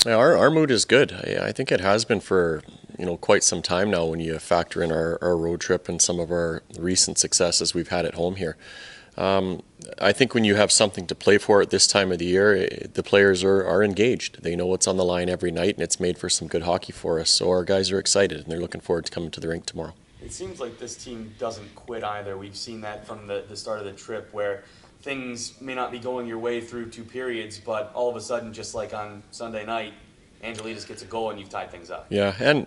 Yeah, our mood is good. I think it has been for quite some time now when you factor in our road trip and some of our recent successes we've had at home here. Um, I think when you have something to play for at this time of the year, the players are engaged. They know what's on the line every night, and it's made for some good hockey for us. So our guys are excited, and they're looking forward to coming to the rink tomorrow. It seems like this team doesn't quit either. We've seen that from the start of the trip where things may not be going your way through two periods, but all of a sudden, just like on Sunday night, Angelides gets a goal and you've tied things up. Yeah, and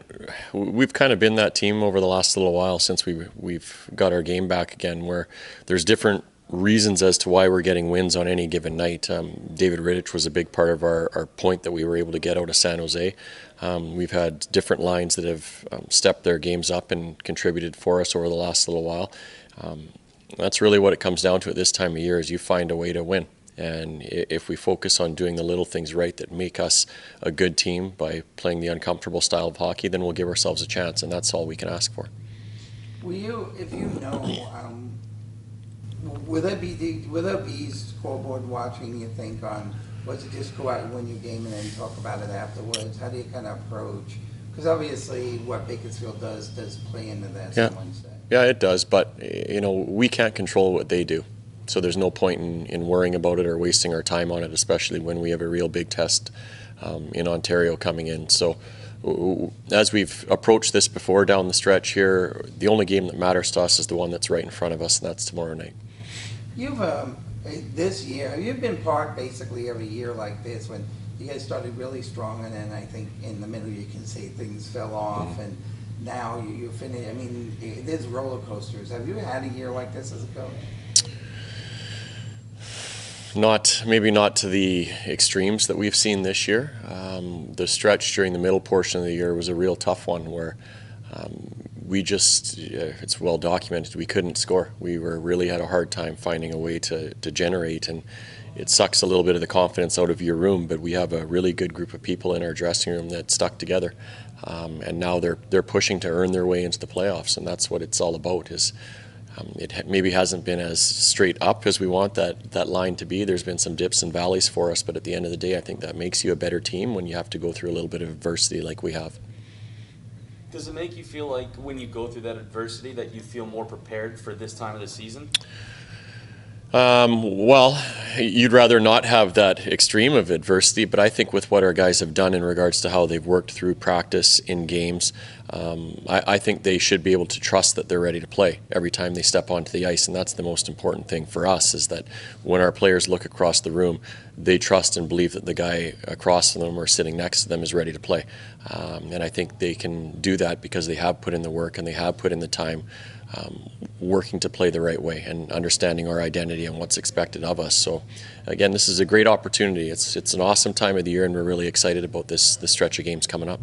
we've kind of been that team over the last little while since we've got our game back again, where there's different reasons as to why we're getting wins on any given night. David Riddich was a big part of our point that we were able to get out of San Jose. We've had different lines that have stepped their games up and contributed for us over the last little while. That's really what it comes down to at this time of year, is you find a way to win. And if we focus on doing the little things right that make us a good team by playing the uncomfortable style of hockey, then we'll give ourselves a chance, and that's all we can ask for. Will you, if you know, will there be scoreboard watching, you think, on, was it just go out and win your game and then talk about it afterwards? How do you kind of approach? Because obviously what Bakersfield does play into that, Yeah. someone said. Yeah, it does, but we can't control what they do. So there's no point in worrying about it or wasting our time on it, especially when we have a real big test in Ontario coming in. So as we've approached this before down the stretch here, the only game that matters to us is the one that's right in front of us, and that's tomorrow night. You've, this year, you've been part basically every year like this when you guys started really strong and then I think in the middle you can see things fell off and now you finish, I mean, there's roller coasters. Have you had a year like this as a coach? Maybe not to the extremes that we've seen this year. The stretch during the middle portion of the year was a real tough one where we just, it's well documented, we couldn't score. We really had a hard time finding a way to generate, and it sucks a little bit of the confidence out of your room, but we have a really good group of people in our dressing room that stuck together. And now they're pushing to earn their way into the playoffs, and that's what it's all about. It maybe hasn't been as straight up as we want that line to be. There's been some dips and valleys for us, but at the end of the day, I think that makes you a better team when you have to go through a little bit of adversity like we have. Does it make you feel like when you go through that adversity that you feel more prepared for this time of the season? Well, you'd rather not have that extreme of adversity, but I think with what our guys have done in regards to how they've worked through practice in games, I think they should be able to trust that they're ready to play every time they step onto the ice, and that's the most important thing for us, is that when our players look across the room, they trust and believe that the guy across from them or sitting next to them is ready to play. And I think they can do that because they have put in the work and they have put in the time working to play the right way and understanding our identity and what's expected of us. So again, this is a great opportunity. It's an awesome time of the year, and we're really excited about this stretch of games coming up.